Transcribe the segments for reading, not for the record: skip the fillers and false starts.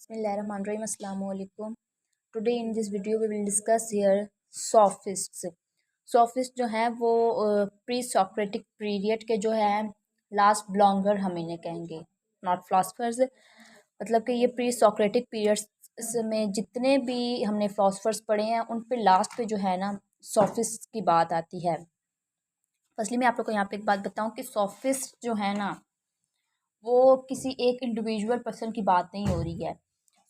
Bismillahirrahmanirrahim. Assalamu alaikum. Today in this video we will discuss here sophists. Sophists जो हैं वो pre Socratic period के जो है लास्ट बिलोंगर हम इन्हें कहेंगे, नॉट फिलोसफर्स। मतलब कि ये प्री सॉक्रेटिक पीरियड्स में जितने भी हमने फिलोसफर्स पढ़े हैं उन पे लास्ट पे जो है ना सॉफिस्ट की बात आती है। फर्स्टली मैं आप लोग को यहाँ पे एक बात बताऊँ कि सॉफिस्ट जो है ना वो किसी एक इंडिविजुअल पर्सन की बात नहीं हो रही है।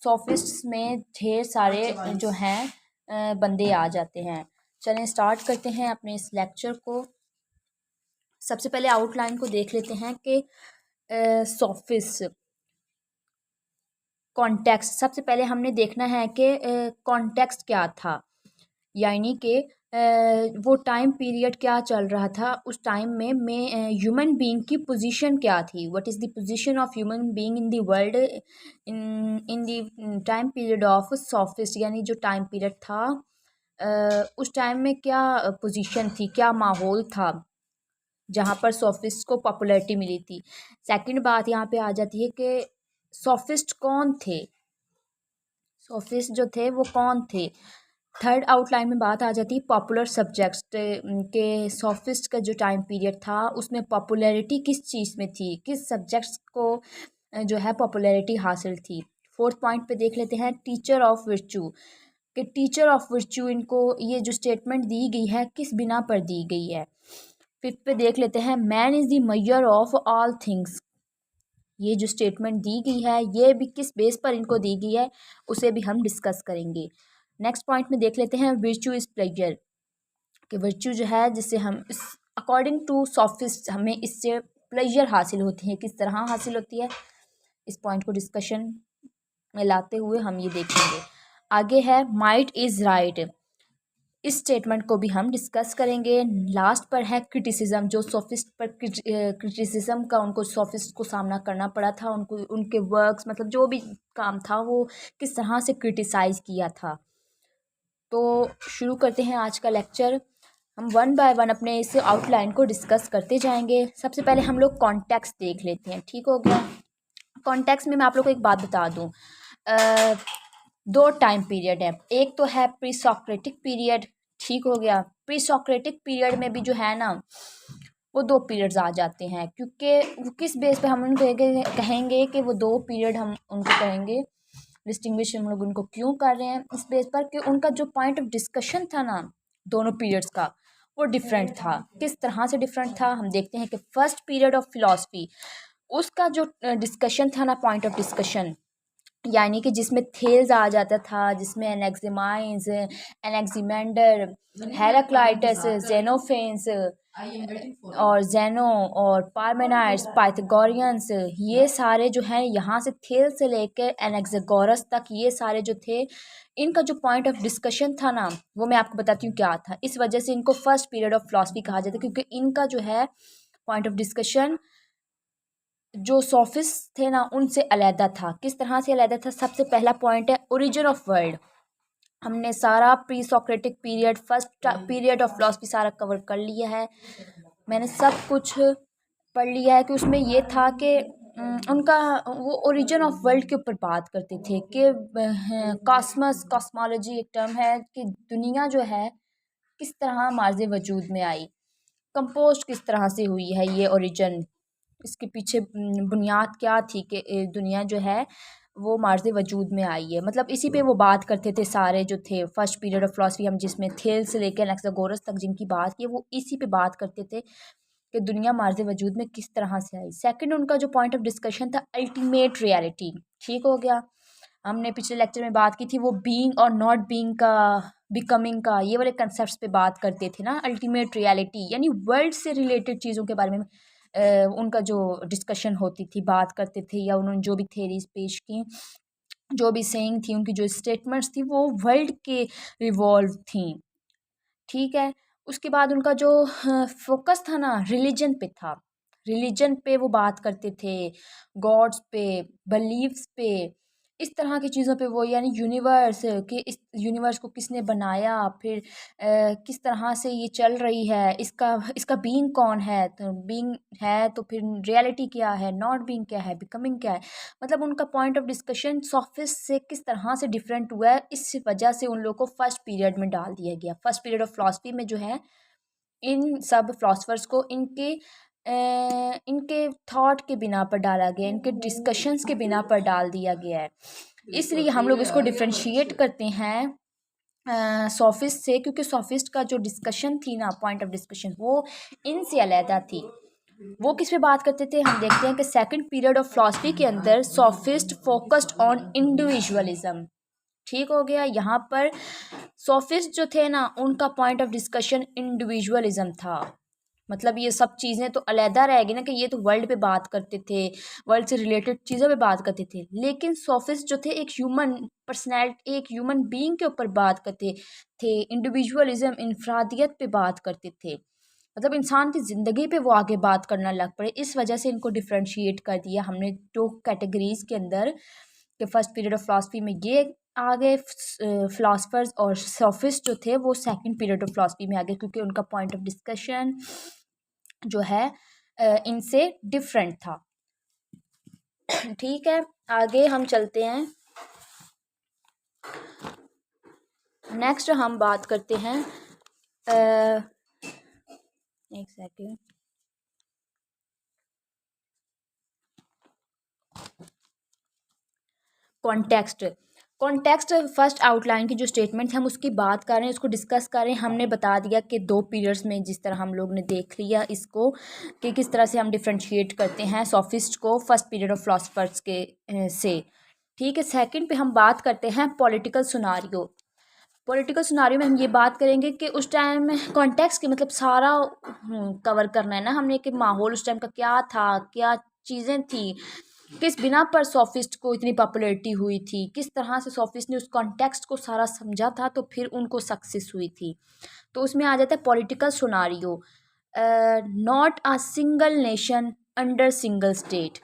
सॉफिस्ट्स में ढेर सारे जो हैं बंदे आ जाते हैं। चलें स्टार्ट करते हैं अपने इस लेक्चर को। सबसे पहले आउटलाइन को देख लेते हैं कि सॉफिस्ट कॉन्टेक्स्ट। सबसे पहले हमने देखना है कि कॉन्टेक्स्ट क्या था, यानी कि वो टाइम पीरियड क्या चल रहा था। उस टाइम में ह्यूमन बीइंग की पोजीशन क्या थी, what is the position of human being in the world in the time period of sophist. यानी जो टाइम पीरियड था उस टाइम में क्या पोजीशन थी, क्या माहौल था जहाँ पर सॉफिस्ट को पॉपुलैरिटी मिली थी। सेकंड बात यहाँ पे आ जाती है कि सॉफिस्ट कौन थे, सॉफिस्ट जो थे वो कौन थे। थर्ड आउटलाइन में बात आ जाती है पॉपुलर सब्जेक्ट्स के। सॉफिस्ट का जो टाइम पीरियड था उसमें पॉपुलैरिटी किस चीज़ में थी, किस सब्जेक्ट्स को जो है पॉपुलैरिटी हासिल थी। फोर्थ पॉइंट पे देख लेते हैं टीचर ऑफ वर्च्यू, कि टीचर ऑफ वर्च्यू इनको ये जो स्टेटमेंट दी गई है किस बिना पर दी गई है। फिफ्थ पे देख लेते हैं man is the measure of all things. ये जो स्टेटमेंट दी गई है ये भी किस बेस पर इनको दी गई है उसे भी हम डिस्कस करेंगे। नेक्स्ट पॉइंट में देख लेते हैं वर्च्यू इज़ प्लेजर, कि वर्च्यू जो है जिससे हम इस अकॉर्डिंग टू सॉफिस्ट हमें इससे प्लेजर हासिल होती है, किस तरह हासिल होती है इस पॉइंट को डिस्कशन में लाते हुए हम ये देखेंगे। आगे है माइट इज़ राइट, इस स्टेटमेंट को भी हम डिस्कस करेंगे। लास्ट पर है क्रिटिसिज्म, जो सोफिस्ट पर क्रिटिसिज्म का उनको सोफिस्ट को सामना करना पड़ा था, उनको उनके वर्क्स मतलब जो भी काम था वो किस तरह से क्रिटिसाइज़ किया था। तो शुरू करते हैं आज का लेक्चर। हम वन बाय वन अपने इस आउटलाइन को डिस्कस करते जाएंगे। सबसे पहले हम लोग कॉन्टेक्स्ट देख लेते हैं, ठीक हो गया। कॉन्टेक्स्ट में मैं आप लोग को एक बात बता दूं, दो टाइम पीरियड है। एक तो है प्री सॉक्रेटिक पीरियड, ठीक हो गया। प्री सॉक्रेटिक पीरियड में भी जो है ना वो दो पीरियड्स आ जाते हैं, क्योंकि वो किस बेस पे हम उनको कहेंगे कि वो दो पीरियड हम उनको कहेंगे डिस्टिंग्विश हम लोग उनको क्यों कर रहे हैं, इस बेस पर कि उनका जो पॉइंट ऑफ डिस्कशन था ना दोनों पीरियड्स का वो डिफरेंट था। किस तरह से डिफरेंट था हम देखते हैं कि फर्स्ट पीरियड ऑफ फिलॉसफी, उसका जो डिस्कशन था ना, पॉइंट ऑफ डिस्कशन, यानी कि जिसमें थेल्स आ जाता था, जिसमें एनेक्सिमाइंस, एनेक्सिमेंडर, हेराक्लाइटस, जेनोफेंस और जेनो और पार्मेनाइड्स, पाइथागोरियंस, ये सारे जो हैं यहाँ से थेल से लेकर एनेक्सागोरस तक ये सारे जो थे, इनका जो पॉइंट ऑफ डिस्कशन था ना वो मैं आपको बताती हूँ क्या था। इस वजह से इनको फर्स्ट पीरियड ऑफ फिलॉसफी कहा जाता है, क्योंकि इनका जो है पॉइंट ऑफ डिस्कशन जो सोफिस्ट थे ना उनसे अलहदा था। किस तरह से अलहदा था, सबसे पहला पॉइंट है ओरिजिन ऑफ वर्ल्ड। हमने सारा pre Socratic period, first period of philosophy सारा कवर कर लिया है, मैंने सब कुछ पढ़ लिया है कि उसमें ये था कि उनका वो ओरिजिन ऑफ वर्ल्ड के ऊपर बात करते थे कि कॉस्मस, कॉस्मोलॉजी एक टर्म है कि दुनिया जो है किस तरह मार्ज़ वजूद में आई, कंपोस्ट किस तरह से हुई है ये ओरिजिन, इसके पीछे बुनियाद क्या थी कि दुनिया जो है वो मार्ज़ वजूद में आई है। मतलब इसी पे वो बात करते थे सारे जो थे फर्स्ट पीरियड ऑफ फिलॉसफी, हम जिसमें थेल से लेकर एनेक्सागोरस तक जिनकी बात की वो इसी पे बात करते थे कि दुनिया मार्ज़ वजूद में किस तरह से आई। सेकंड उनका जो पॉइंट ऑफ डिस्कशन था अल्टीमेट रियलिटी, ठीक हो गया। हमने पिछले लेक्चर में बात की थी वो बीइंग और नॉट बीइंग का, बिकमिंग का, ये वाले कंसेप्ट्स पे बात करते थे ना। अल्टीमेट रियलिटी यानी वर्ल्ड से रिलेटेड चीज़ों के बारे में उनका जो डिस्कशन होती थी, बात करते थे, या उन्होंने जो भी थेरीज पेश की, जो भी सेइंग थी, उनकी जो स्टेटमेंट्स थी वो वर्ल्ड के रिवॉल्व थी, ठीक है। उसके बाद उनका जो फोकस था ना रिलीजन पे था, रिलीजन पे वो बात करते थे, गॉड्स पे, बिलीव्स पे, इस तरह की चीज़ों पे वो, यानी यूनिवर्स कि इस यूनिवर्स को किसने बनाया, फिर किस तरह से ये चल रही है, इसका इसका बीइंग कौन है, तो बीइंग है तो फिर रियलिटी क्या है, नॉट बीइंग क्या है, बिकमिंग क्या है। मतलब उनका पॉइंट ऑफ डिस्कशन सोफिस्ट से किस तरह से डिफरेंट हुआ है, इस वजह से उन लोगों को फर्स्ट पीरियड में डाल दिया गया। फर्स्ट पीरियड ऑफ फिलॉसफी में जो है इन सब फिलोसफर्स को इनके थॉट के बिना पर डाला गया, इनके डिस्कशंस के बिना पर डाल दिया गया है। इसलिए हम लोग इसको डिफ्रेंशिएट करते हैं सोफिस्ट से, क्योंकि सोफिस्ट का जो डिस्कशन थी ना, पॉइंट ऑफ डिस्कशन, वो इनसे अलहदा थी। वो किस पे बात करते थे, हम देखते हैं कि सेकंड पीरियड ऑफ फिलॉसफी के अंदर सोफिस्ट फोकस्ड ऑन इंडिविजुअलिज्म। ठीक हो गया। यहाँ पर सोफिस्ट जो थे ना, उनका पॉइंट ऑफ डिस्कशन इंडिविजुअलिज्म था। मतलब ये सब चीज़ें तो अलहदा रहेगी ना, कि ये तो वर्ल्ड पे बात करते थे, वर्ल्ड से रिलेटेड चीज़ों पे बात करते थे, लेकिन सोफिस्ट जो थे एक ह्यूमन पर्सनैलिटी, एक ह्यूमन बीइंग के ऊपर बात करते थे, इंडिविजुअलिज्म, इंफरादियत पे बात करते थे। मतलब इंसान की ज़िंदगी पे वो आगे बात करना लग पड़े। इस वजह से इनको डिफ्रेंशिएट कर दिया हमने दो कैटेगरीज के अंदर, कि फर्स्ट पीरियड ऑफ फिलॉसफी में ये आ गए फिलासफर्स, और सोफिस्ट जो थे वो सेकंड पीरियड ऑफ फिलॉसफी में आ गए, क्योंकि उनका पॉइंट ऑफ डिस्कशन जो है इनसे डिफरेंट था। ठीक है, आगे हम चलते हैं। नेक्स्ट हम बात करते हैं, एक second, context. Context first outline की जो स्टेटमेंट है हम उसकी बात कर रहे हैं, उसको डिस्कस कर रहे हैं। हमने बता दिया कि दो पीरियड्स में, जिस तरह हम लोग ने देख लिया इसको, कि किस तरह से हम डिफ्रेंशिएट करते हैं सोफिस्ट को फर्स्ट पीरियड ऑफ फिलोसफर्स के से। ठीक है, सेकंड पे हम बात करते हैं पॉलिटिकल सिनारियो। पॉलिटिकल सिनारियो में हम ये बात करेंगे कि उस टाइम कॉन्टेक्स्ट के मतलब सारा कवर करना है ना हमने, कि माहौल उस टाइम का क्या था, क्या चीज़ें थी, किस बिना पर सोफिस्ट को इतनी पॉपुलैरिटी हुई थी, किस तरह से सोफिस्ट ने उस कॉन्टेक्स्ट को सारा समझा था, तो फिर उनको सक्सेस हुई थी। तो उसमें आ जाता है political scenario, not a single nation under single state.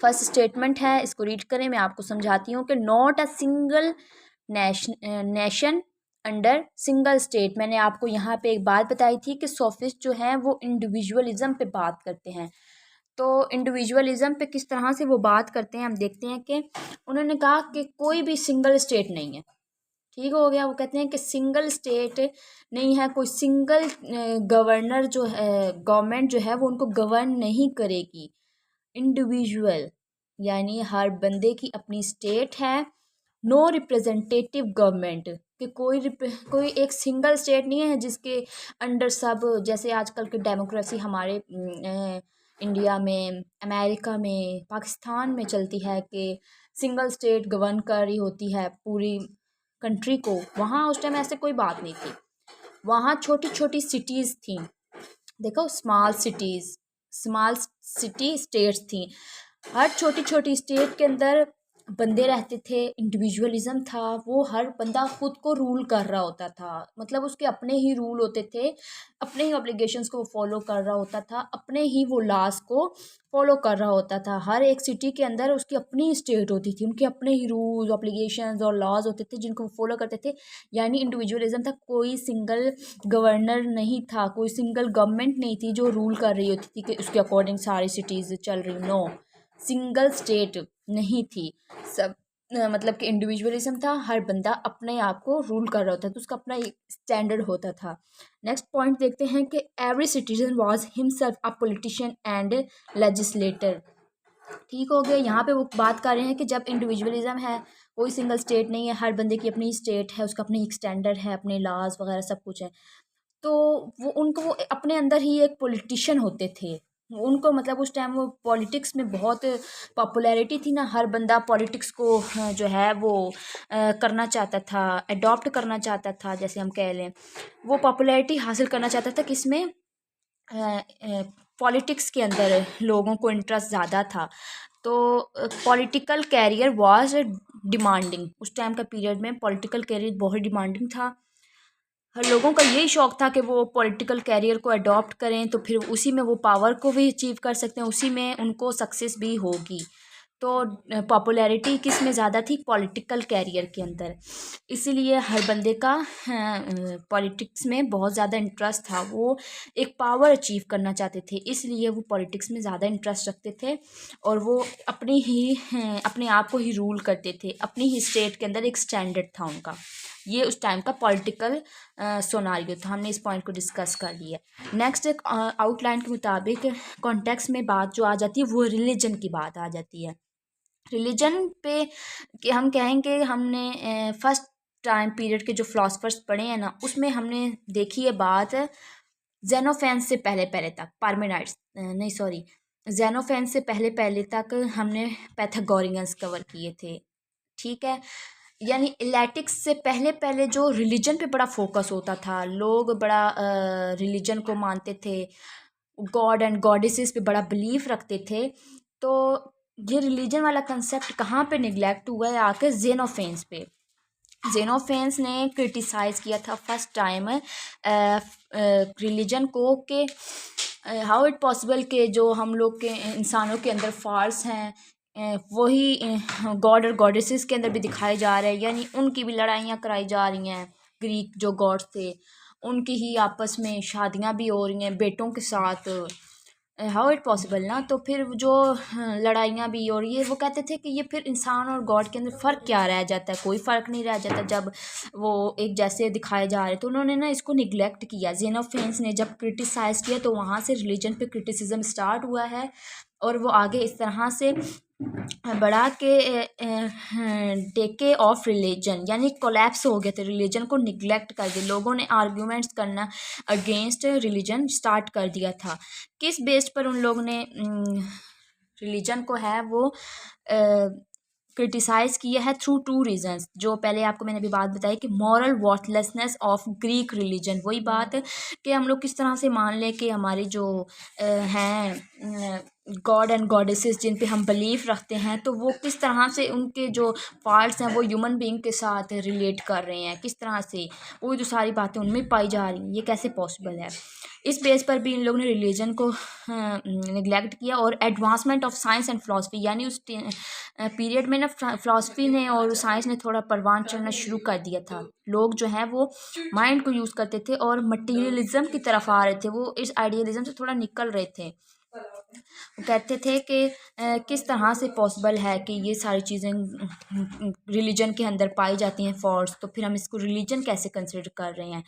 First statement है, इसको रीड करें, मैं आपको समझाती हूँ कि not a single nation under single state. मैंने आपको यहाँ पे एक बात बताई थी कि सोफिस्ट जो है वो इंडिविजुअलिज्म पे बात करते हैं। तो इंडिविजुअलिज्म पे किस तरह से वो बात करते हैं हम देखते हैं, कि उन्होंने कहा कि कोई भी सिंगल स्टेट नहीं है। ठीक हो गया। वो कहते हैं कि सिंगल स्टेट नहीं है, कोई सिंगल गवर्नर जो है, गवर्नमेंट जो है वो उनको गवर्न नहीं करेगी। इंडिविजुअल यानी हर बंदे की अपनी स्टेट है। नो रिप्रेजेंटेटिव गवर्नमेंट, कि कोई एक सिंगल स्टेट नहीं है जिसके अंडर सब, जैसे आजकल की डेमोक्रेसी हमारे इंडिया में, अमेरिका में, पाकिस्तान में चलती है, कि सिंगल स्टेट गवर्न कर रही होती है पूरी कंट्री को। वहाँ उस टाइम ऐसे कोई बात नहीं थी। वहाँ छोटी छोटी सिटीज़ थी। देखो, स्मॉल सिटी स्टेट्स थी। हर छोटी छोटी स्टेट के अंदर बंदे रहते थे। इंडिविजुअलिज्म था, वो हर बंदा खुद को रूल कर रहा होता था। मतलब उसके अपने ही रूल होते थे, अपने ही ऑब्लिगेशंस को वो फॉलो कर रहा होता था, अपने ही वो लॉज को फॉलो कर रहा होता था। हर एक सिटी के अंदर उसकी अपनी स्टेट होती थी, उनके अपने ही रूल्स, ऑब्लिगेशंस और लॉज होते थे जिनको वो फॉलो करते थे। यानी इंडिविजुअलिज्म था, कोई सिंगल गवर्नर नहीं था, कोई सिंगल गवर्नमेंट नहीं थी जो रूल कर रही होती थी कि उसके अकॉर्डिंग सारी सिटीज़ चल रही। नो, सिंगल स्टेट नहीं थी। सब मतलब कि इंडिविजुअलिज्म था, हर बंदा अपने आप को रूल कर रहा होता था, तो उसका अपना एक स्टैंडर्ड होता था। नेक्स्ट पॉइंट देखते हैं कि every citizen was himself a politician and legislator. ठीक हो गया। यहाँ पे वो बात कर रहे हैं कि जब इंडिविजुअलिज्म है, कोई सिंगल स्टेट नहीं है, हर बंदे की अपनी स्टेट है, उसका अपनी एक स्टैंडर्ड है, अपने लॉज वगैरह सब कुछ है। तो वो अपने अंदर ही एक पॉलिटिशियन होते थे। उनको मतलब उस टाइम वो पॉलिटिक्स में बहुत पॉपुलैरिटी थी ना, हर बंदा पॉलिटिक्स को जो है वो करना चाहता था, अडॉप्ट करना चाहता था, जैसे हम कह लें वो पॉपुलैरिटी हासिल करना चाहता था। किसमें? पॉलिटिक्स के अंदर लोगों को इंटरेस्ट ज़्यादा था। तो पॉलिटिकल कैरियर वाज डिमांडिंग। उस टाइम का पीरियड में पॉलिटिकल कैरियर बहुत डिमांडिंग था। हर लोगों का यही शौक था कि वो पॉलिटिकल कैरियर को अडॉप्ट करें, तो फिर उसी में वो पावर को भी अचीव कर सकते हैं, उसी में उनको सक्सेस भी होगी। तो पॉपुलैरिटी किस में ज़्यादा थी, पॉलिटिकल कैरियर के अंदर। इसीलिए हर बंदे का पॉलिटिक्स में बहुत ज़्यादा इंटरेस्ट था, वो एक पावर अचीव करना चाहते थे, इसलिए वो पॉलिटिक्स में ज़्यादा इंटरेस्ट रखते थे और वो अपने आप को ही रूल करते थे, अपनी ही स्टेट के अंदर एक स्टैंडर्ड था उनका। ये उस टाइम का पॉलिटिकल सोनारियो था। हमने इस पॉइंट को डिस्कस कर लिया। नेक्स्ट एक आउटलाइन के मुताबिक कॉन्टेक्स्ट में बात जो आ जाती है वो रिलीजन की बात आ जाती है। रिलीजन पे कि हम कहेंगे हमने फर्स्ट टाइम पीरियड के जो फिलोसफर्स पढ़े हैं ना, उसमें हमने देखी है बात जेनोफेंस से पहले पहले तक, पार्मेनाइड्स नहीं सॉरी जेनोफेंस से पहले पहले तक हमने पैथागोरियंस कवर किए थे, ठीक है। यानी इलेटिक्स से पहले पहले जो रिलीजन पे बड़ा फोकस होता था, लोग बड़ा रिलीजन को मानते थे, गॉड एंड गॉडेसेस पे बड़ा बिलीफ रखते थे। तो ये रिलीजन वाला कंसेप्ट कहाँ पे निगलेक्ट हुआ है, आके जेनोफेंस पे। जेनोफेंस ने क्रिटिसाइज़ किया था फर्स्ट टाइम रिलीजन को कि हाउ इट पॉसिबल के जो हम लोग के इंसानों के अंदर फॉल्स हैं वही गॉड और गॉडेसेस के अंदर भी दिखाए जा रहे हैं, यानी उनकी भी लड़ाइयाँ कराई जा रही हैं। ग्रीक जो गॉड्स थे उनकी ही आपस में शादियाँ भी हो रही हैं बेटों के साथ, हाउ इट पॉसिबल ना। तो फिर जो लड़ाइयाँ भी और ये वो कहते थे कि ये फिर इंसान और गॉड के अंदर फ़र्क क्या रह जाता है, कोई फ़र्क नहीं रह जाता जब वो एक जैसे दिखाए जा रहे। तो उन्होंने ना इसको निगलेक्ट किया। जेनोफेंस ने जब क्रिटिसाइज़ किया तो वहाँ से रिलीजन पे क्रिटिसिज्म स्टार्ट हुआ है और वो आगे इस तरह से बढ़ा के डेके ऑफ रिलीजन यानी कोलैप्स हो गए थे, रिलीजन को निगलेक्ट कर दिया। लोगों ने आर्ग्यूमेंट्स करना अगेंस्ट रिलीजन स्टार्ट कर दिया था। किस बेस्ड पर उन लोगों ने रिलीजन को है वो क्रिटिसाइज़ किया है, थ्रू टू रीजंस। जो पहले आपको मैंने अभी बात बताई कि moral worthlessness of Greek religion, वही बात कि हम लोग किस तरह से मान लें कि हमारी जो हैं गॉड एंड गॉडेसेस जिन पे हम बिलीफ रखते हैं, तो वो किस तरह से उनके जो फॉल्ट्स हैं वो ह्यूमन बीइंग के साथ रिलेट कर रहे हैं, किस तरह से वो जो सारी बातें उनमें पाई जा रही हैं, ये कैसे पॉसिबल है। इस बेस पर भी इन लोगों ने रिलीजन को निगलेक्ट किया। और advancement of science and philosophy, यानी उस पीरियड में ना फिलासफी ने और साइंस ने थोड़ा परवान चढ़ना शुरू कर दिया था। लोग जो हैं वो माइंड को यूज़ करते थे और मटीरियलिज्म की तरफ आ रहे थे, वो इस आइडियलिज्म से थोड़ा निकल रहे थे। वो कहते थे कि किस तरह से पॉसिबल है कि ये सारी चीज़ें रिलीजन के अंदर पाई जाती हैं फॉल्स, तो फिर हम इसको रिलीजन कैसे कंसिडर कर रहे हैं।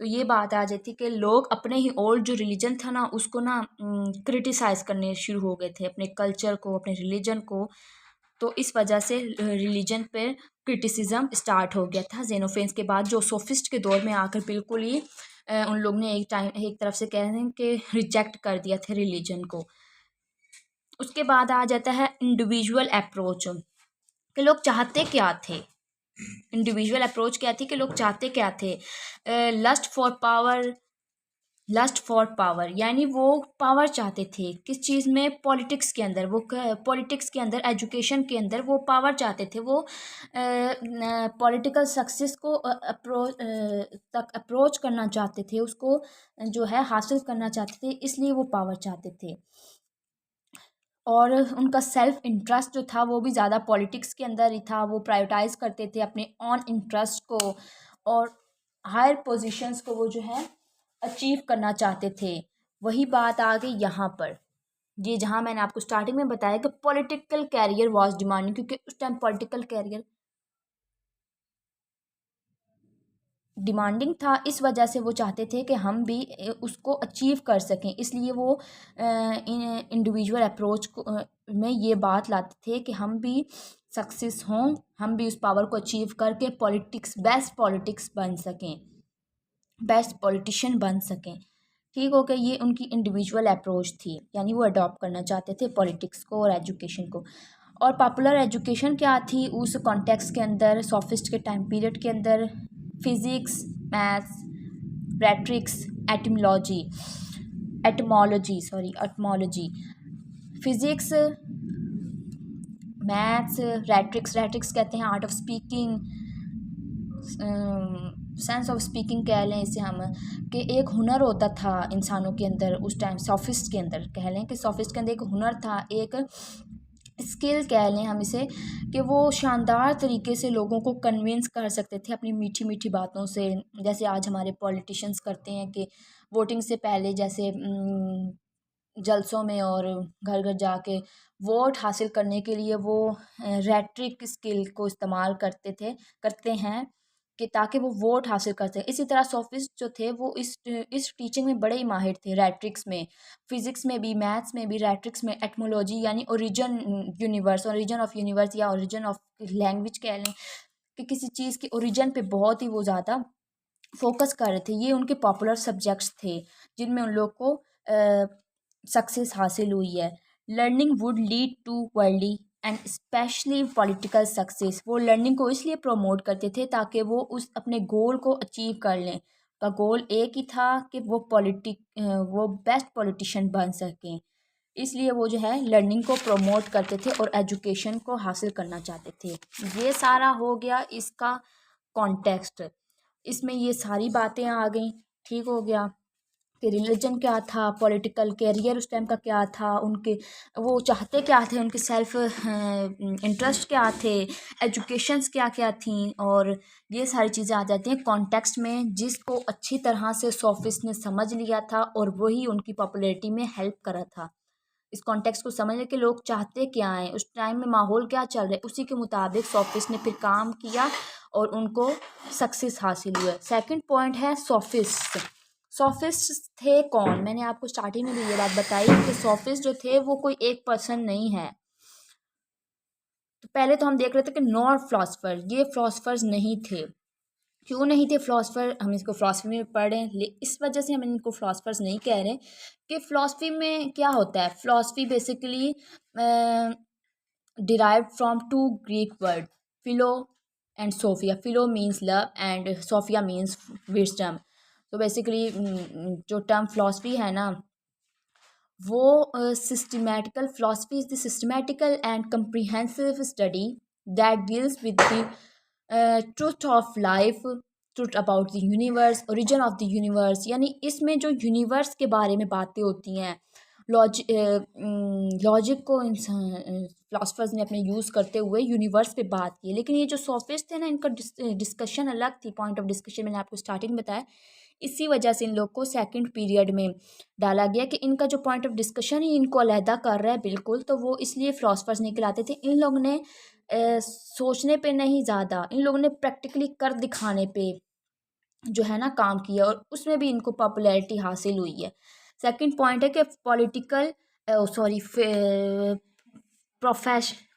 तो ये बात आ जाती कि लोग अपने ही ओल्ड जो रिलीजन था ना उसको ना क्रिटिसाइज़ करने शुरू हो गए थे, अपने कल्चर को, अपने रिलीजन को। तो इस वजह से रिलीजन पे क्रिटिसिज्म स्टार्ट हो गया था जेनोफेंस के बाद, जो सोफिस्ट के दौर में आकर बिल्कुल ही उन लोग ने एक तरफ से कह रहे हैं कि रिजेक्ट कर दिया था रिलीजन को। उसके बाद आ जाता है इंडिविजुअल अप्रोच कि लोग चाहते क्या थे। इंडिविजुअल अप्रोच क्या थी कि लोग चाहते क्या थे। लस्ट फॉर पावर यानी वो पावर चाहते थे किस चीज़ में, पॉलिटिक्स के अंदर। वो पॉलिटिक्स के अंदर, एजुकेशन के अंदर वो पावर चाहते थे। वो पॉलिटिकल सक्सेस को अप्रोच करना चाहते थे, उसको जो है हासिल करना चाहते थे, इसलिए वो पावर चाहते थे। और उनका सेल्फ इंटरेस्ट जो था वो भी ज़्यादा पॉलिटिक्स के अंदर ही था। वो प्रायोरिटाइज़ करते थे अपने ऑन इंटरेस्ट को और हायर पोजीशंस को वो जो है अचीव करना चाहते थे। वही बात आ गई यहाँ पर, ये जहाँ मैंने आपको स्टार्टिंग में बताया कि पॉलिटिकल कैरियर वाज डिमांडिंग, क्योंकि उस टाइम पॉलिटिकल कैरियर डिमांडिंग था। इस वजह से वो चाहते थे कि हम भी उसको अचीव कर सकें, इसलिए वो इंडिविजुअल अप्रोच में ये बात लाते थे कि हम भी सक्सेस हों, हम भी उस पावर को अचीव करके बेस्ट पॉलिटिक्स बन सकें, बेस्ट पॉलिटिशियन बन सकें। ठीक हो गया, ये उनकी इंडिविजुअल अप्रोच थी, यानी वो अडॉप्ट करना चाहते थे पॉलिटिक्स को और एजुकेशन को। और पॉपुलर एजुकेशन क्या थी उस कॉन्टेक्स्ट के अंदर, सॉफिस्ट के टाइम पीरियड के अंदर, physics, maths, rhetorics, etymology, physics, maths, rhetorics कहते हैं art of speaking, sense of speaking कह लें इसे हम, कि एक हुनर होता था इंसानों के अंदर उस टाइम। सॉफिस्ट के अंदर कह लें कि सॉफिस्ट के अंदर एक हुनर था, एक स्किल कह लें हम इसे, कि वो शानदार तरीके से लोगों को कन्विंस कर सकते थे अपनी मीठी मीठी बातों से। जैसे आज हमारे पॉलिटिशियंस करते हैं कि वोटिंग से पहले जैसे जलसों में और घर घर जाके वोट हासिल करने के लिए वो रेट्रिक स्किल को इस्तेमाल करते हैं कि ताकि वो वोट हासिल कर सकें। इसी तरह सोफिस्ट जो थे वो इस टीचिंग में बड़े ही माहिर थे, रेट्रिक्स में, फिजिक्स में भी, मैथ्स में भी, रेट्रिक्स में, एटमोलॉजी यानी ओरिजिन ऑफ यूनिवर्स या ओरिजिन ऑफ लैंग्वेज कह लें, कि किसी चीज़ के ओरिजिन पे बहुत ही वो ज़्यादा फोकस कर रहे थे। ये उनके पॉपुलर सब्जेक्ट्स थे जिनमें उन लोग को सक्सेस हासिल हुई है। Learning would lead to worldly and specially political success. वो लर्निंग को इसलिए प्रमोट करते थे ताकि वो उस अपने गोल को अचीव कर लें। का गोल एक ही था कि वो बेस्ट पॉलिटिशियन बन सकें। इसलिए वो जो है लर्निंग को प्रमोट करते थे और एजुकेशन को हासिल करना चाहते थे। ये सारा हो गया इसका कॉन्टेक्स्ट। इसमें ये सारी बातें आ गई, ठीक हो गया कि रिलीजन क्या था, पॉलिटिकल कैरियर उस टाइम का क्या था, उनके वो चाहते क्या थे, उनके सेल्फ इंटरेस्ट क्या थे, एजुकेशंस क्या क्या थी, और ये सारी चीज़ें आ जाती हैं कॉन्टेक्स्ट में, जिसको अच्छी तरह से सोफिस्ट ने समझ लिया था और वही उनकी पॉपुलैरिटी में हेल्प करा था। इस कॉन्टेक्स्ट को समझने के लोग चाहते क्या हैं, उस टाइम में माहौल क्या चल रहा है, उसी के मुताबिक सोफिस्ट ने फिर काम किया और उनको सक्सेस हासिल हुआ। सेकंड पॉइंट है सोफिस्ट। सोफिस्ट थे कौन? मैंने आपको स्टार्टिंग में भी ये बात बताई कि सोफिस्ट जो थे वो कोई एक पर्सन नहीं है। तो पहले तो हम देख रहे थे कि नॉन फिलोसफर, ये फिलोसफर्स नहीं थे। क्यों नहीं थे फिलोसफर? हम इसको फिलोसफी में पढ़ रहे हैं, इस वजह से हम इनको फिलोसफर्स नहीं कह रहे कि फिलोसफी में क्या होता है। Philosophy basically derived from two Greek words, philo and Sophia. Philo means love and Sophia means wisdom. तो बेसिकली जो टर्म फिलोसफी है ना, वो systematical philosophy is the systematical and comprehensive study that deals with the truth of life, truth about the universe, origin of the universe. यानी इसमें जो universe के बारे में बातें होती हैं, लॉजिक को फिलासफर्स ने अपने यूज़ करते हुए यूनिवर्स पे बात की। लेकिन ये जो सोफिस्ट थे ना, इनका डिस्कशन अलग थी, पॉइंट ऑफ डिस्कशन मैंने आपको स्टार्टिंग में बताया। इसी वजह से इन लोग को सेकंड पीरियड में डाला गया कि इनका जो पॉइंट ऑफ डिस्कशन है इनको अलहदा कर रहा है बिल्कुल, तो वो इसलिए फिलासफर्स नहीं कहलाते थे। इन लोगों ने सोचने पे नहीं, ज़्यादा इन लोगों ने प्रैक्टिकली कर दिखाने पे जो है ना काम किया, और उसमें भी इनको पॉपुलैरिटी हासिल हुई है। सेकंड पॉइंट है कि पॉलिटिकल सॉरी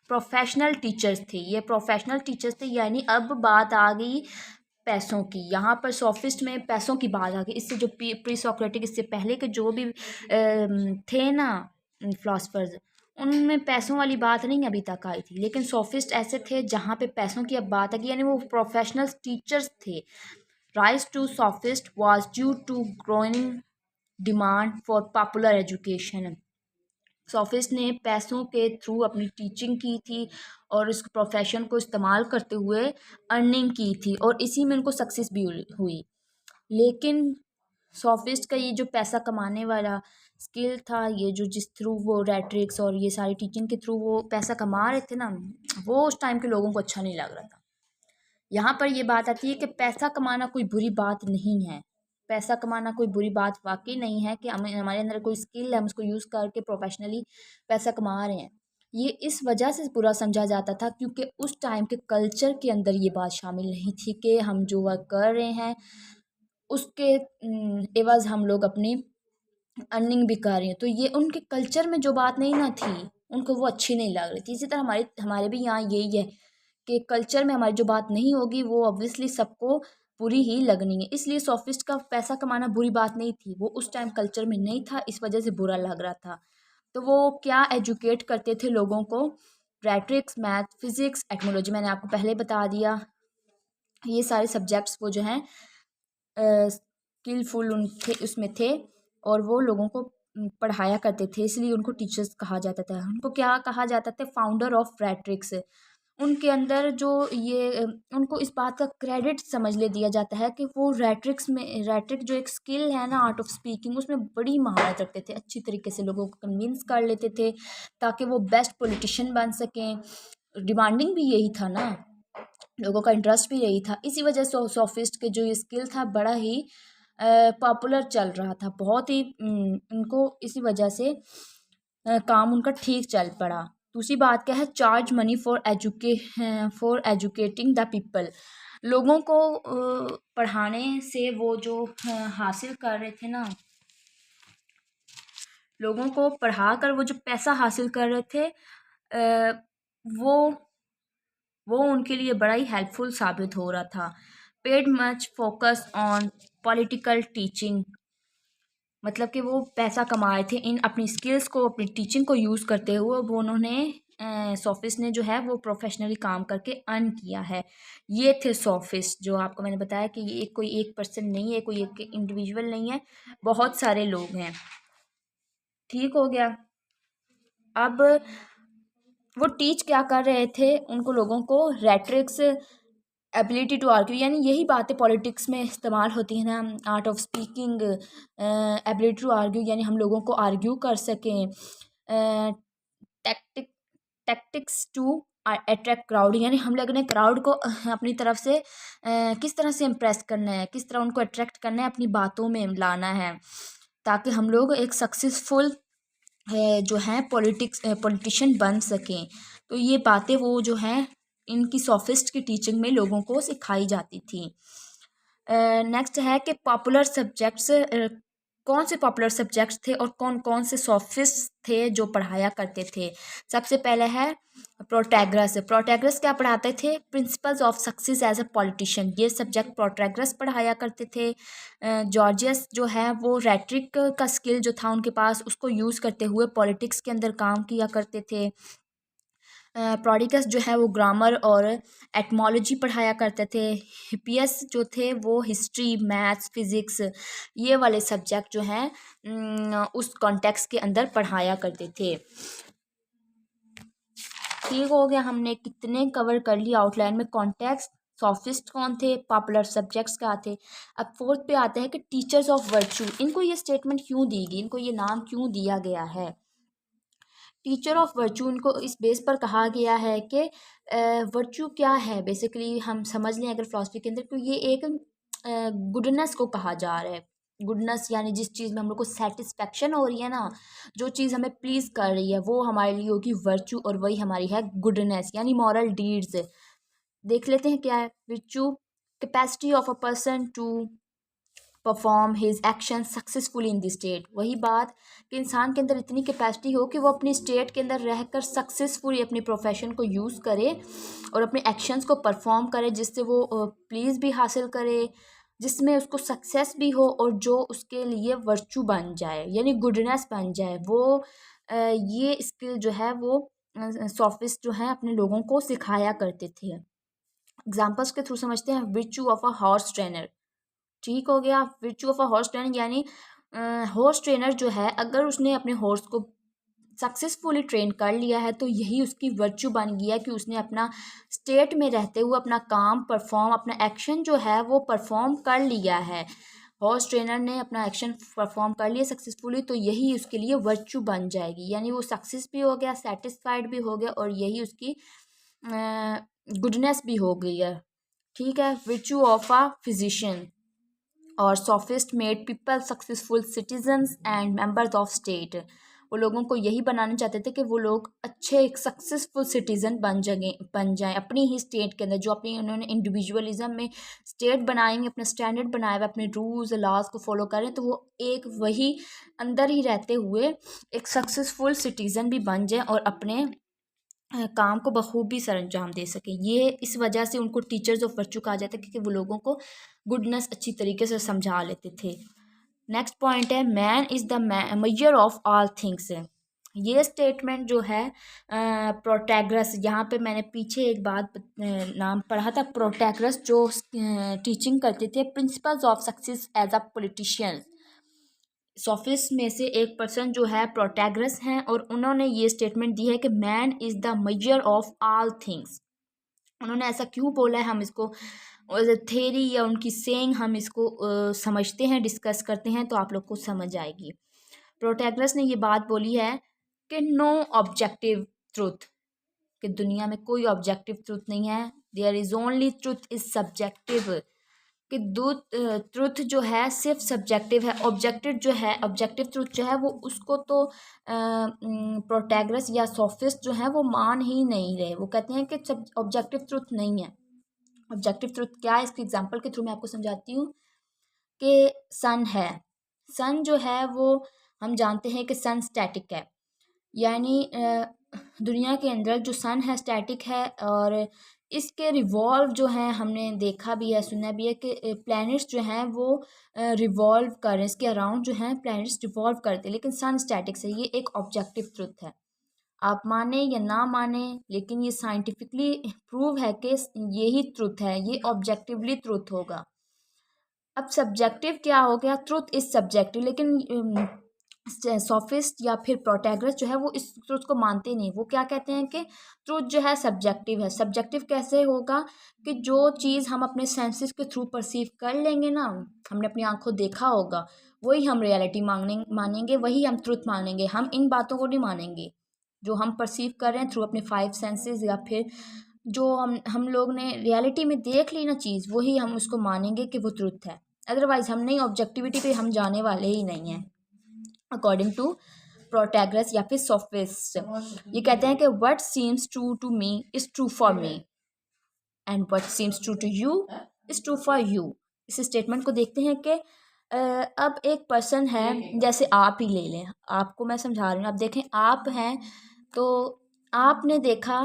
प्रोफेशनल टीचर्स थे। ये प्रोफेशनल टीचर्स थे, यानी अब बात आ गई पैसों की। यहाँ पर सोफिस्ट में पैसों की बात आ गई। इससे जो प्री सोक्रेटिक, इससे पहले के जो भी थे ना फिलासफर्स, उनमें पैसों वाली बात नहीं अभी तक आई थी। लेकिन सोफिस्ट ऐसे थे जहाँ पे पैसों की अब बात आ गई, यानी वो प्रोफेशनल टीचर्स थे। Rise to sophist was due to growing demand for popular education. Sophist ने पैसों के थ्रू अपनी टीचिंग की थी और इस प्रोफेशन को इस्तेमाल करते हुए अर्निंग की थी, और इसी में उनको सक्सेस भी हुई। लेकिन सोफिस्ट का ये जो पैसा कमाने वाला स्किल था, ये जो जिस थ्रू वो रेट्रिक्स और ये सारी टीचिंग के थ्रू वो पैसा कमा रहे थे ना, वो उस टाइम के लोगों को अच्छा नहीं लग रहा था। यहाँ पर ये बात आती है कि पैसा कमाना कोई बुरी बात नहीं है। पैसा कमाना कोई बुरी बात वाकई नहीं है कि हमें, हमारे अंदर कोई स्किल है, हम उसको यूज़ करके प्रोफेशनली पैसा कमा रहे हैं। ये इस वजह से बुरा समझा जाता था क्योंकि उस टाइम के कल्चर के अंदर ये बात शामिल नहीं थी कि हम जो वर्क कर रहे हैं उसके एवज़ हम लोग अपनी अर्निंग भी कर रहे हैं। तो ये उनके कल्चर में जो बात नहीं ना थी, उनको वो अच्छी नहीं लग रही थी। इसी तरह हमारे हमारे भी यहाँ यही है कि कल्चर में हमारी जो बात नहीं होगी वो ऑब्वियसली सबको बुरी ही लगनी है। इसलिए सोफिस्ट का पैसा कमाना बुरी बात नहीं थी, वो उस टाइम कल्चर में नहीं था, इस वजह से बुरा लग रहा था। तो वो क्या एजुकेट करते थे लोगों को? रेट्रिक्स, मैथ, फिजिक्स, एटमोलॉजी, मैंने आपको पहले बता दिया। ये सारे सब्जेक्ट्स वो जो हैं स्किलफुल उनके उसमें थे, और वो लोगों को पढ़ाया करते थे, इसलिए उनको टीचर्स कहा जाता था। उनको क्या कहा जाता था? Founder of rhetorics. उनके अंदर जो ये उनको इस बात का क्रेडिट समझ ले दिया जाता है कि वो रैट्रिक जो एक स्किल है ना, आर्ट ऑफ स्पीकिंग, उसमें बड़ी महारत रखते थे, अच्छी तरीके से लोगों को कन्विंस कर लेते थे ताकि वो बेस्ट पॉलिटिशियन बन सकें। डिमांडिंग भी यही था ना, लोगों का इंटरेस्ट भी यही था। इसी वजह से सोफिस्ट के जो ये स्किल था बड़ा ही पॉपुलर चल रहा था, बहुत ही उनको इसी वजह से काम उनका ठीक चल पड़ा। दूसरी बात क्या है, charge money for educating the people. लोगों को पढ़ाने से वो जो हासिल कर रहे थे ना, लोगों को पढ़ा कर वो जो पैसा हासिल कर रहे थे वो वो उनके लिए बड़ा ही हेल्पफुल साबित हो रहा था। Paid much focus on political teaching, मतलब कि वो पैसा कमा रहे थे इन अपनी स्किल्स को, अपनी टीचिंग को यूज़ करते हुए। वो उन्होंने सोफिस्ट ने जो है वो प्रोफेशनली काम करके अर्न किया है। ये थे सोफिस्ट, जो आपको मैंने बताया कि ये कोई एक पर्सन नहीं है, कोई एक इंडिविजुअल नहीं है, बहुत सारे लोग हैं। ठीक हो गया। अब वो टीच क्या कर रहे थे उनको, लोगों को रेट्रिक्स, एबिलिटी टू आर्ग्यू, यानी यही बातें पॉलिटिक्स में इस्तेमाल होती हैं ना, art of speaking, ability to argue, यानी हम लोगों को आर्ग्यू कर सकें, tactic tactics to attract crowd, यानी हम लोग ने क्राउड को अपनी तरफ से किस तरह से इम्प्रेस करना है, किस तरह उनको अट्रैक्ट करना है, अपनी बातों में लाना है, ताकि हम लोग एक सक्सेसफुल जो है पॉलिटिशियन बन सकें। तो ये बातें वो जो हैं इनकी सोफिस्ट की टीचिंग में लोगों को सिखाई जाती थी। नेक्स्ट है कि पॉपुलर सब्जेक्ट्स, कौन से पॉपुलर सब्जेक्ट्स थे और कौन कौन से सोफिस्ट थे जो पढ़ाया करते थे। सबसे पहले है प्रोटैगरस। प्रोटैगरस क्या पढ़ाते थे, principles of success as a politician, ये सब्जेक्ट प्रोटैगरस पढ़ाया करते थे। जॉर्जियस जो है वो रेट्रिक का स्किल जो था उनके पास, उसको यूज़ करते हुए पॉलिटिक्स के अंदर काम किया करते थे। प्रोडिकस जो है वो ग्रामर और एटमोलॉजी पढ़ाया करते थे। हिपियस जो थे वो हिस्ट्री, मैथ्स, फिज़िक्स, ये वाले सब्जेक्ट जो हैं उस कॉन्टेक्स्ट के अंदर पढ़ाया करते थे। ठीक हो गया, हमने कितने कवर कर लिया आउटलाइन में, कॉन्टेक्स्ट, सॉफिस्ट कौन थे, पॉपुलर सब्जेक्ट्स क्या थे। अब फोर्थ पे आते हैं कि टीचर्स ऑफ वर्चू, इनको ये स्टेटमेंट क्यों दी गई, इनको ये नाम क्यों दिया गया है। टीचर ऑफ वर्चू, उनको इस बेस पर कहा गया है कि वर्चू क्या है, बेसिकली हम समझ लें अगर फिलॉसफी के अंदर, तो ये एक गुडनेस को कहा जा रहा है। गुडनेस यानी जिस चीज़ में हम लोग को सेटिस्फेक्शन हो रही है ना, जो चीज़ हमें प्लीज़ कर रही है, वो हमारे लिए होगी वर्चू, और वही हमारी है गुडनेस यानी मॉरल डीड्स। देख लेते हैं क्या है virtue. Capacity of a person to perform his action successfully in the state, वही बात कि इंसान के अंदर इतनी कैपेसिटी हो कि वो अपनी स्टेट के अंदर रहकर सक्सेसफुली अपनी प्रोफेशन को यूज़ करे और अपने एक्शंस को परफॉर्म करे, जिससे वो प्लीज़ भी हासिल करे, जिसमें उसको सक्सेस भी हो और जो उसके लिए वर्चू बन जाए यानी गुडनेस बन जाए। वो ये स्किल जो है वो सॉफिस्ट जो है अपने लोगों को सिखाया करते थे। एग्जाम्पल्स के थ्रू समझते हैं। विर्चू ऑफ अ हॉर्स ट्रेनर, ठीक हो गया। विर्चू ऑफ अ हॉर्स ट्रेनर यानी हॉर्स ट्रेनर जो है अगर उसने अपने हॉर्स को सक्सेसफुली ट्रेन कर लिया है तो यही उसकी वर्चू बन गया कि उसने अपना स्टेट में रहते हुए अपना काम परफॉर्म, अपना एक्शन जो है वो परफॉर्म कर लिया है। हॉर्स ट्रेनर ने अपना एक्शन परफॉर्म कर लिया सक्सेसफुली, तो यही उसके लिए वर्चू बन जाएगी, यानी वो सक्सेस भी हो गया, सेटिस्फाइड भी हो गया, और यही उसकी गुडनेस भी हो गई है। ठीक है। विर्चू ऑफ अ फिजिशियन और sophist made people successful citizens and members of state, वो लोगों को यही बनाना चाहते थे कि वो लोग अच्छे एक सक्सेसफुल सिटीज़न बन जाएं अपनी ही स्टेट के अंदर, जो अपनी उन्होंने इंडिविजुअलिज्म में स्टेट बनाएंगे, अपने स्टैंडर्ड बनाए हुए, अपने रूल्स लॉज को फॉलो करें, तो वो एक वही अंदर ही रहते हुए एक सक्सेसफुल सिटीज़न भी बन जाए और अपने काम को बखूबी सर अंजाम दे सके। ये इस वजह से उनको टीचर्स ऑफ वर्चू कहा जाता है, क्योंकि वो लोगों को गुडनेस अच्छी तरीके से समझा लेते थे। नेक्स्ट पॉइंट है man is the measure of all things. ये स्टेटमेंट जो है प्रोटैगरस, यहाँ पे मैंने पीछे एक बात नाम पढ़ा था, प्रोटैगरस जो टीचिंग करते थे principles of success as a politician. Sophist में से एक पर्सन जो है प्रोटैगरस हैं और उन्होंने ये स्टेटमेंट दी है कि man is the measure of all things. उन्होंने ऐसा क्यों बोला है, हम इसको थेरी या उनकी सेइंग हम इसको समझते हैं, डिस्कस करते हैं, तो आप लोग को समझ आएगी। प्रोटैगरस ने ये बात बोली है कि नो ऑब्जेक्टिव ट्रुथ, कि दुनिया में कोई ऑब्जेक्टिव ट्रुथ नहीं है, there is only truth is subjective, कि ट्रुथ जो है सिर्फ सब्जेक्टिव है। ऑब्जेक्टिव जो है, ऑब्जेक्टिव ट्रुथ जो है वो उसको तो प्रोटैगरस या सोफिस्ट जो है वो मान ही नहीं रहे। वो कहते हैं कि ऑब्जेक्टिव ट्रुथ नहीं है। ऑब्जेक्टिव ट्रुथ क्या है, इसके एग्जांपल के थ्रू मैं आपको समझाती हूँ कि सन है। सन जो है वो हम जानते हैं कि सन स्टैटिक है, यानी दुनिया के अंदर जो सन है स्टैटिक है, और इसके रिवॉल्व जो हैं हमने देखा भी है, सुना भी है कि प्लैनेट्स जो हैं वो रिवॉल्व कर रहे हैं, इसके अराउंड जो हैं प्लैनेट्स रिवॉल्व करते हैं, लेकिन सन स्टैटिक से, ये एक ऑब्जेक्टिव ट्रुथ है। आप माने या ना माने, लेकिन ये साइंटिफिकली प्रूव है कि यही ट्रुथ है, ये ऑब्जेक्टिवली ट्रुथ होगा। अब सब्जेक्टिव क्या हो गया, ट्रुथ इज सब्जेक्टिव, लेकिन सोफिस्ट या फिर प्रोटैगरस जो है वो इस ट्रुथ को मानते नहीं। वो क्या कहते हैं कि ट्रुथ जो है सब्जेक्टिव है। सब्जेक्टिव कैसे होगा, कि जो चीज़ हम अपने सेंसेस के थ्रू परसीव कर लेंगे ना, हमने अपनी आंखों देखा होगा, वही हम रियलिटी मानेंगे, वही हम ट्रुथ मानेंगे। हम इन बातों को नहीं मानेंगे जो हम परसीव कर रहे हैं थ्रू अपने 5 सेंसेस, या फिर जो हम लोग ने रियलिटी में देख ली ना चीज़, वही हम उसको मानेंगे कि वो ट्रुथ है। अदरवाइज हम नहीं, ऑब्जेक्टिविटी पे हम जाने वाले ही नहीं हैं। अकॉर्डिंग टू प्रोटैगरस या फिर सोफिस्ट, ये कहते हैं कि what seems true to me is true for me, and what seems true to you is true for you. इस स्टेटमेंट को देखते हैं कि अब एक पर्सन है, जैसे आप ही ले लें, आपको मैं समझा रही हूँ। आप देखें, आप हैं तो आपने देखा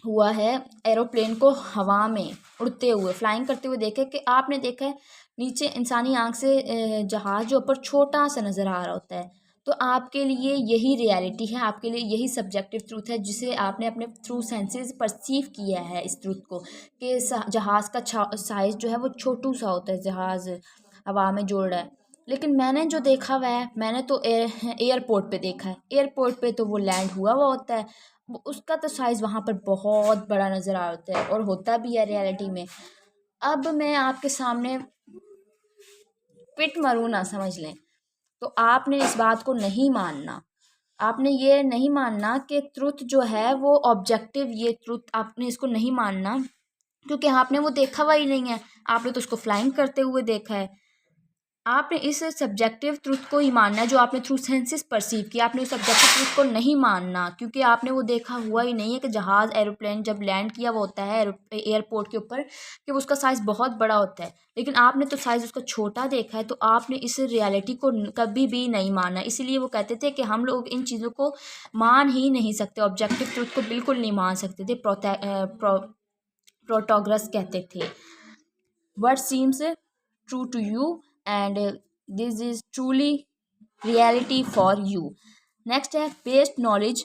हुआ है एरोप्लेन को हवा में उड़ते हुए, फ्लाइंग करते हुए देखे, कि आपने देखा है नीचे इंसानी आंख से जहाज़ जो ऊपर छोटा सा नज़र आ रहा होता है, तो आपके लिए यही रियलिटी है, आपके लिए यही सब्जेक्टिव ट्रूथ है, जिसे आपने अपने थ्रू सेंसेस परसीव किया है इस ट्रूथ को, कि जहाज़ का साइज़ जो है वो छोटू सा होता है, जहाज़ हवा में जोड़ रहा है। लेकिन मैंने जो देखा हुआ है, मैंने तो एयरपोर्ट पे देखा है, एयरपोर्ट पे तो वो लैंड हुआ हुआ होता है, उसका तो साइज़ वहाँ पर बहुत बड़ा नज़र आ होता है, और होता भी है रियलिटी में। अब मैं आपके सामने पिट मारूँ ना, समझ लें, तो आपने इस बात को नहीं मानना। आपने ये नहीं मानना कि ट्रुथ जो है वो ऑब्जेक्टिव, ये ट्रुथ आपने इसको नहीं मानना, क्योंकि आपने वो देखा हुआ ही नहीं है। आपने तो उसको फ्लाइंग करते हुए देखा है। आपने इस सब्जेक्टिव ट्रुथ को ही मानना है जो आपने थ्रू सेंसेस परसीव किया। आपने उस सब्जेक्टिव ट्रुथ को नहीं मानना, क्योंकि आपने वो देखा हुआ ही नहीं है कि जहाज़ एरोप्लेन जब लैंड किया वो होता है एयरपोर्ट के ऊपर, कि उसका साइज़ बहुत बड़ा होता है, लेकिन आपने तो साइज़ उसका छोटा देखा है। तो आपने इस रियलिटी को कभी भी नहीं माना। इसीलिए वो कहते थे कि हम लोग इन चीज़ों को मान ही नहीं सकते, ऑब्जेक्टिव ट्रुथ को बिल्कुल नहीं मान सकते थे। प्रोटोग्रस कहते थे, what seems true to you, and this is truly reality for you. Next है based knowledge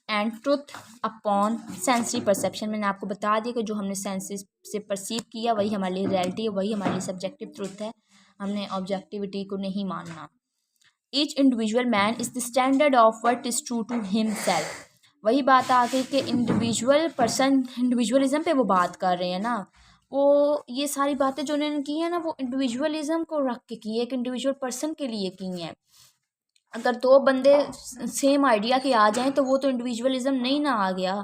and truth upon sensory perception. मैंने आपको बता दिया कि जो हमने सेंसेस से परसीव किया वही हमारे लिए रियलिटी है, वही हमारे लिए सब्जेक्टिव ट्रुथ है। हमने ऑब्जेक्टिविटी को नहीं मानना। Each individual man is the standard of what is true to himself. वही बात आ गई कि इंडिविजुअल पर्सन, इंडिविजुअलिज्म पे वो बात कर रहे हैं ना, वो ये सारी बातें जो उन्होंने की है ना, वो इंडिविजुअलिज्म को रख के की है, एक इंडिविजुअल पर्सन के लिए की है। अगर दो बंदे सेम आइडिया के आ जाएं तो वो तो इंडिविजुअलिज्म नहीं ना आ गया,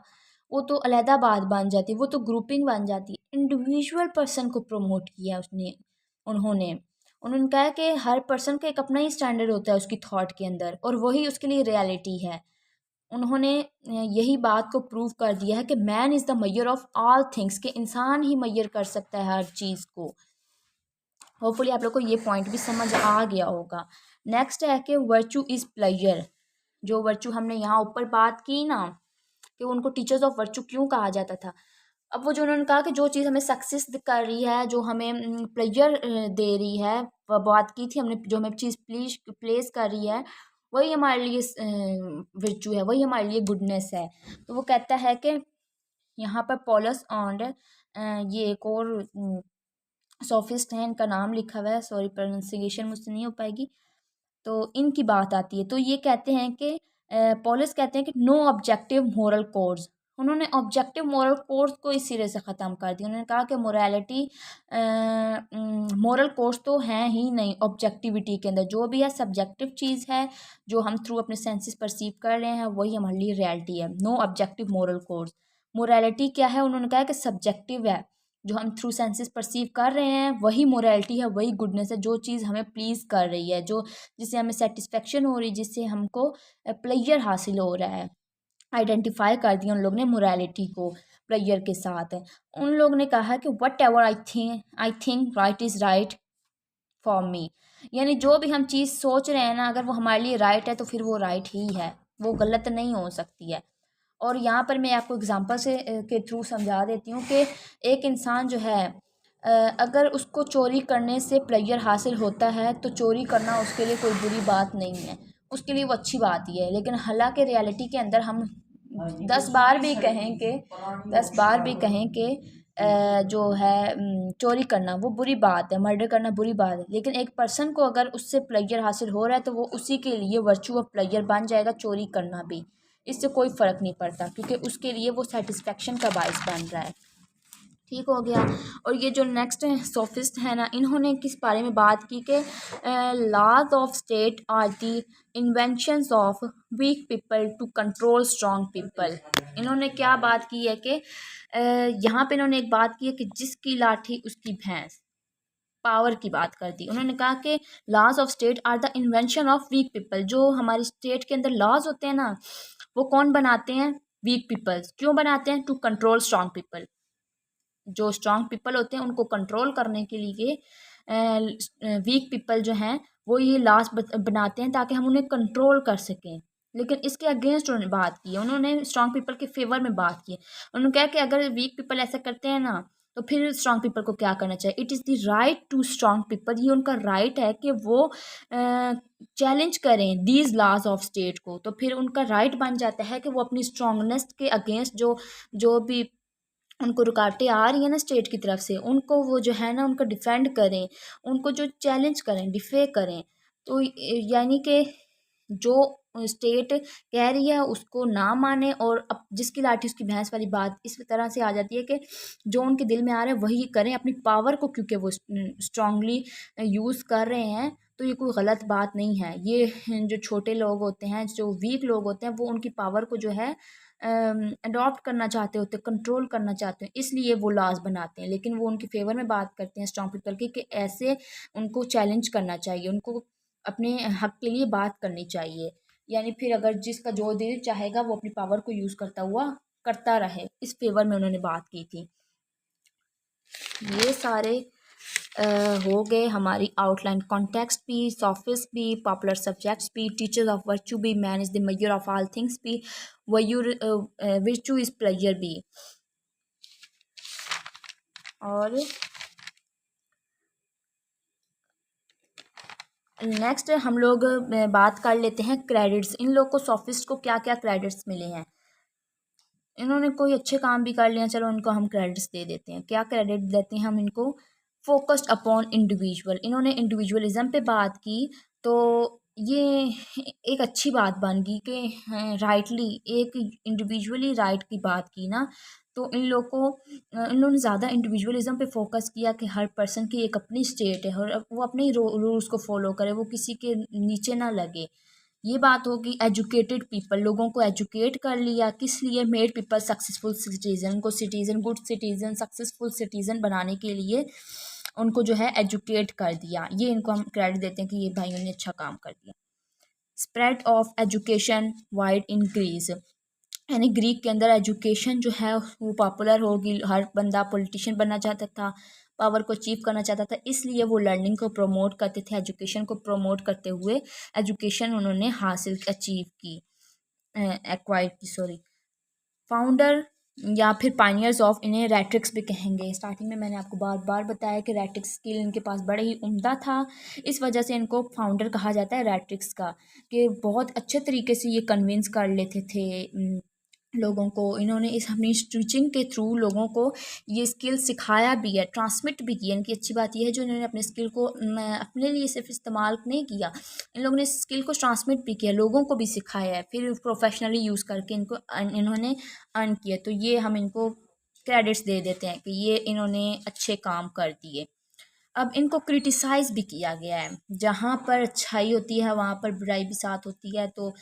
वो तो अलहदा बात बन जाती, वो तो ग्रुपिंग बन जाती। इंडिविजुअल पर्सन को प्रमोट किया उन्होंने उन्होंने कहा कि हर पर्सन का एक अपना ही स्टैंडर्ड होता है उसकी थॉट के अंदर, और वही उसके लिए रियलिटी है। उन्होंने यही बात को प्रूव कर दिया है कि man is the measure of all things, के इंसान ही मैयर कर सकता है हर चीज़ को। होपफुली आप लोग को ये पॉइंट भी समझ आ गया होगा। नेक्स्ट है कि वर्चू इज़ प्लेजर। जो वर्चू हमने यहाँ ऊपर बात की ना, कि उनको टीचर्स ऑफ वर्चू क्यों कहा जाता था। अब वो जो उन्होंने कहा कि जो चीज़ हमें सक्सेस कर रही है, जो हमें प्लेजर दे रही है, वह बात की थी हमने, जो हमें चीज़ प्लेस कर रही है, वही हमारे लिए वर्चू है, वही हमारे लिए गुडनेस है। तो वो कहता है कि यहाँ पर पॉलस ऑन्ड, ये एक और सोफिस्ट हैं, इनका नाम लिखा हुआ है, सॉरी प्रोनाउंसिएशन मुझसे नहीं हो पाएगी, तो इनकी बात आती है। तो ये कहते हैं कि पॉलस कहते हैं कि नो ऑब्जेक्टिव मोरल कोड्स, उन्होंने ऑब्जेक्टिव मोरल कोर्स को इस सिरे से ख़त्म कर दिया। उन्होंने कहा कि मोरालिटी मोरल कोर्स तो हैं ही नहीं ऑब्जेक्टिविटी के अंदर, जो भी है सब्जेक्टिव चीज़ है, जो हम थ्रू अपने सेंसेस परसीव कर रहे हैं वही हमारे लिए रियलिटी है। No objective moral course. Morality क्या है, उन्होंने कहा कि सब्जेक्टिव है, जो हम थ्रू सेंसेस परसीव कर रहे हैं वही मोरालिटी है, वही गुडनेस है, जो चीज़ हमें प्लीज़ कर रही है, जो जिससे हमें सेटिस्फेक्शन हो रही है, जिससे हमको प्लेजर हासिल हो रहा है। आइडेंटिफाई कर दिया उन लोग ने मोरालिटी को प्लेयर के साथ। उन लोग ने कहा कि what ever I think right is right for me, यानी जो भी हम चीज़ सोच रहे हैं ना, अगर वो हमारे लिए राइट है तो फिर वो राइट ही है, वो गलत नहीं हो सकती है। और यहाँ पर मैं आपको एग्जांपल से के थ्रू समझा देती हूँ कि एक इंसान जो है अगर उसको चोरी करने से प्लेजर हासिल होता है तो चोरी करना उसके लिए कोई बुरी बात नहीं है, उसके लिए वो अच्छी बात ही है। लेकिन हालांकि रियलिटी के अंदर हम 10 बार भी कहें कि 10 बार भी कहें कि जो है चोरी करना वो बुरी बात है, मर्डर करना बुरी बात है, लेकिन एक पर्सन को अगर उससे प्लेजर हासिल हो रहा है तो वो उसी के लिए वर्चू ऑफ प्लेजर बन जाएगा चोरी करना भी। इससे कोई फ़र्क नहीं पड़ता क्योंकि उसके लिए वो सेटिस्फेक्शन का बायस बन रहा है। ठीक हो गया। और ये जो नेक्स्ट सोफिस्ट है ना, इन्होंने किस बारे में बात की कि laws of state are the inventions of weak people to control strong people. इन्होंने क्या बात की है कि यहाँ पे इन्होंने एक बात की है कि जिसकी लाठी उसकी भैंस, पावर की बात कर दी। उन्होंने कहा कि laws of state are the invention of weak people. जो हमारी स्टेट के अंदर लॉज होते हैं ना, वो कौन बनाते हैं? Weak peoples. क्यों बनाते हैं? To control strong people. जो स्ट्रॉन्ग पीपल होते हैं उनको कंट्रोल करने के लिए वीक पीपल जो हैं वो ये लॉज बनाते हैं ताकि हम उन्हें कंट्रोल कर सकें। लेकिन इसके अगेंस्ट उन्होंने बात की है, उन्होंने स्ट्रॉन्ग पीपल के फेवर में बात की है। उन्होंने कहा कि अगर वीक पीपल ऐसा करते हैं ना तो फिर स्ट्रॉन्ग पीपल को क्या करना चाहिए? It is the right to strong people. ये उनका राइट है कि वो चैलेंज करें दीज लॉज ऑफ स्टेट को। तो फिर उनका राइट बन जाता है कि वो अपनी स्ट्रॉन्गनेस के अगेंस्ट जो जो भी उनको रुकावटें आ रही हैं ना स्टेट की तरफ से, उनको वो जो है ना उनको डिफेंड करें, उनको जो चैलेंज करें, डिफे करें। तो यानी कि जो स्टेट कह रही है उसको ना माने और अब जिसकी लाठी उसकी भैंस वाली बात इस तरह से आ जाती है कि जो उनके दिल में आ रहा है वही करें अपनी पावर को, क्योंकि वो स्ट्रांगली यूज़ कर रहे हैं। तो ये कोई गलत बात नहीं है। ये जो छोटे लोग होते हैं, जो वीक लोग होते हैं, वो उनकी पावर को जो है अडॉप्ट करना चाहते होते हैं, कंट्रोल करना चाहते हैं, इसलिए वो लॉज बनाते हैं। लेकिन वो उनके फेवर में बात करते हैं स्ट्रॉन्ग पीपल की कि ऐसे उनको चैलेंज करना चाहिए, उनको अपने हक के लिए बात करनी चाहिए। यानी फिर अगर जिसका जो दिल चाहेगा वो अपनी पावर को यूज़ करता हुआ करता रहे, इस फेवर में उन्होंने बात की थी। ये सारे हो गए हमारी आउटलाइन। कॉन्टेक्स्ट भी, सॉफिस्ट भी, पॉपुलर सब्जेक्ट्स भी, टीचर्स ऑफ वर्चू भी, man is the measure of all things भी, वर्चू इज़ प्लेजर भी। और नेक्स्ट हम लोग बात कर लेते हैं क्रेडिट्स। इन लोग को सॉफिस्ट को क्या क्या क्रेडिट्स मिले हैं? इन्होंने कोई अच्छे काम भी कर लिया, चलो इनको हम क्रेडिट्स दे देते हैं। क्या क्रेडिट देते हैं हम इनको? Focused upon individual. इन्होंने इंडिविजुअलिज्म पे बात की, तो ये एक अच्छी बात बन गई कि राइटली एक इंडिविजुअली राइट की बात की ना, तो इन लोग को इन लोगों ने ज़्यादा इंडिविजुअलिज्म पे फोकस किया कि हर पर्सन की एक अपनी स्टेट है और वो अपने ही रूल्स को फॉलो करे, वो किसी के नीचे ना लगे। ये बात होगी एजुकेटेड पीपल। लोगों को एजुकेट कर लिया, किस लिए? Made people successful citizen. को citizen, good citizen, successful citizen बनाने के लिए उनको जो है एजुकेट कर दिया। ये इनको हम क्रेडिट देते हैं कि ये भाइयों ने अच्छा काम कर दिया। Spread of education wide in Greece, यानी ग्रीक के अंदर एजुकेशन जो है वो पॉपुलर होगी। हर बंदा पॉलिटिशियन बनना चाहता था, पावर को अचीव करना चाहता था, इसलिए वो लर्निंग को प्रमोट करते थे, एजुकेशन को प्रमोट करते हुए एजुकेशन उन्होंने हासिल अचीव की, एक्वायर की, सॉरी। फाउंडर या फिर पाइनियर्स ऑफ, इन्हें रेट्रिक्स भी कहेंगे। स्टार्टिंग में मैंने आपको बार बार बताया कि रेट्रिक्स स्किल इनके पास बड़े ही उम्दा था, इस वजह से इनको फाउंडर कहा जाता है रेट्रिक्स का, कि बहुत अच्छे तरीके से ये कन्विंस कर लेते थे लोगों को इन्होंने इस अपनी टीचिंग के थ्रू लोगों को ये स्किल सिखाया भी है, ट्रांसमिट भी किया। इनकी अच्छी बात यह है जो इन्होंने अपने स्किल को अपने लिए सिर्फ इस्तेमाल नहीं किया, इन लोगों ने इस स्किल को ट्रांसमिट भी किया, लोगों को भी सिखाया है, फिर प्रोफेशनली यूज़ करके इनको इन्होंने अर्न किया। तो ये हम इनको क्रेडिट्स दे देते हैं कि ये इन्होंने अच्छे काम कर दिए। अब इनको क्रिटिसाइज़ भी किया गया है, जहाँ पर अच्छाई होती है वहाँ पर बुराई भी साथ होती है। तो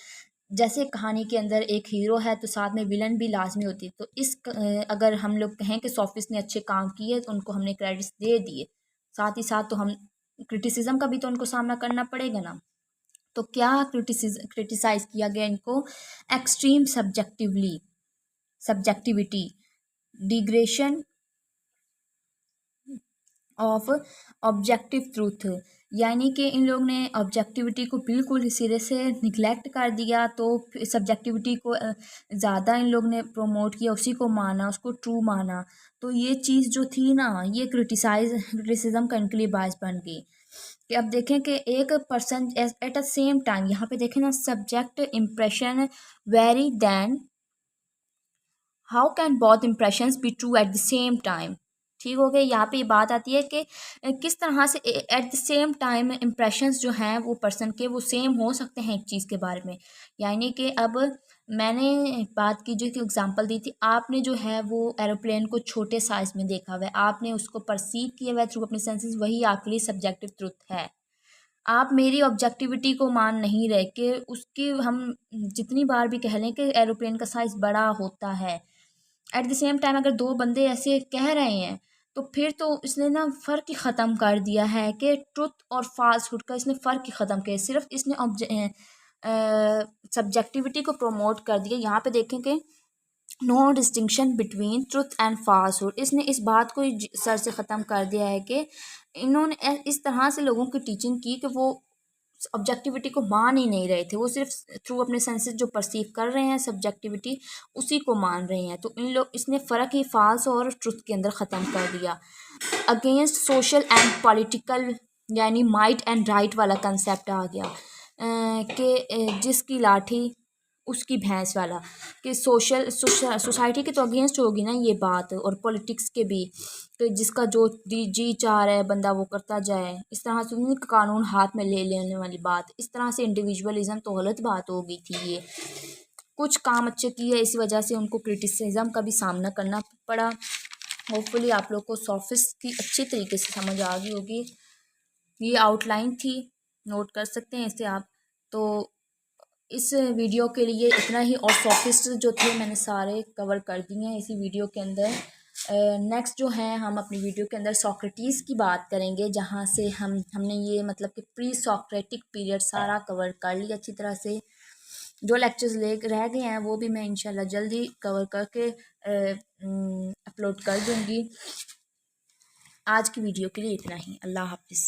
जैसे कहानी के अंदर एक हीरो है तो साथ में विलन भी लाजमी होती है। तो अगर हम लोग कहें कि सोफिस ने अच्छे काम किए तो उनको हमने क्रेडिट्स दे दिए, साथ ही साथ तो हम क्रिटिसिज्म का भी तो उनको सामना करना पड़ेगा ना। तो क्या क्रिटिसाइज किया गया इनको? Extreme subjectivity, digression of objective truth, यानी कि इन लोग ने ऑब्जेक्टिविटी को बिल्कुल सिरे से निगलेक्ट कर दिया। तो सब्जेक्टिविटी को ज़्यादा इन लोग ने प्रमोट किया, उसी को माना, उसको ट्रू माना। तो ये चीज़ जो थी ना, ये क्रिटिसिज्म का इनके लिए बायस बन गई। कि अब देखें कि एक person at a same time, यहाँ पे देखें ना, subject impression vary then how can both impressions be true at the same time. ठीक हो गया। यहाँ पे ये बात आती है कि किस तरह से eight the same time impressions जो हैं वो पर्सन के वो सेम हो सकते हैं एक चीज़ के बारे में। यानी कि अब मैंने बात की जो कि एग्जांपल दी थी, आपने जो है वो एरोप्लेन को छोटे साइज़ में देखा हुआ है, आपने उसको परसीव किया हुआ है थ्रू अपने सेंसेस, वही आपके लिए सब्जेक्टिव ट्रुथ है। आप मेरी ऑब्जेक्टिविटी को मान नहीं रहे कि उसकी हम जितनी बार भी कह लें कि एरोप्लेन का साइज़ बड़ा होता है, एट द सेम टाइम अगर दो बंदे ऐसे कह रहे हैं तो फिर तो इसने ना फ़र्क ही ख़त्म कर दिया है कि ट्रुथ और फाल्सहुड का इसने फ़र्क ही ख़त्म किया। सिर्फ इसने सब्जेक्टिविटी को प्रमोट कर दिया। यहाँ पे देखें कि no distinction between truth and falsehood, इसने इस बात को ही सर से ख़त्म कर दिया है कि इन्होंने इस तरह से लोगों की टीचिंग की कि वो ऑब्जेक्टिविटी को मान ही नहीं रहे थे, वो सिर्फ थ्रू अपने सेंसेस जो परसीव कर रहे हैं सब्जेक्टिविटी, उसी को मान रहे हैं। तो इन लोग इसने फ़र्क ही फाल्स और ट्रुथ के अंदर ख़त्म कर दिया। अगेंस्ट सोशल एंड पॉलिटिकल, यानी माइट एंड राइट वाला कंसेप्ट आ गया कि जिसकी लाठी उसकी भैंस वाला, कि सोसाइटी के तो अगेंस्ट होगी ना ये बात, और पॉलिटिक्स के भी, तो जिसका जो जी चाह रहा है बंदा वो करता जाए, इस तरह से उन्हें कानून हाथ में ले लेने वाली बात, इस तरह से इंडिविजुअलिज्म तो गलत बात हो गई थी। ये कुछ काम अच्छे किए, इसी वजह से उनको क्रिटिसिज्म का भी सामना करना पड़ा। होपफुली आप लोग को सोफिस्ट की अच्छी तरीके से समझ आ गई होगी। ये आउटलाइन थी, नोट कर सकते हैं इसे आप। तो इस वीडियो के लिए इतना ही, और सोफिस्ट जो थे मैंने सारे कवर कर दिए हैं इसी वीडियो के अंदर। नेक्स्ट जो है हम अपनी वीडियो के अंदर सोक्रेटिस की बात करेंगे, जहाँ से हमने ये मतलब कि प्री सोक्रेटिक पीरियड सारा कवर कर लिया अच्छी तरह से। जो लेक्चर्स ले रह गए हैं वो भी मैं इंशाल्लाह जल्दी कवर करके अपलोड कर दूँगी। आज की वीडियो के लिए इतना ही। अल्लाह हाफिज़।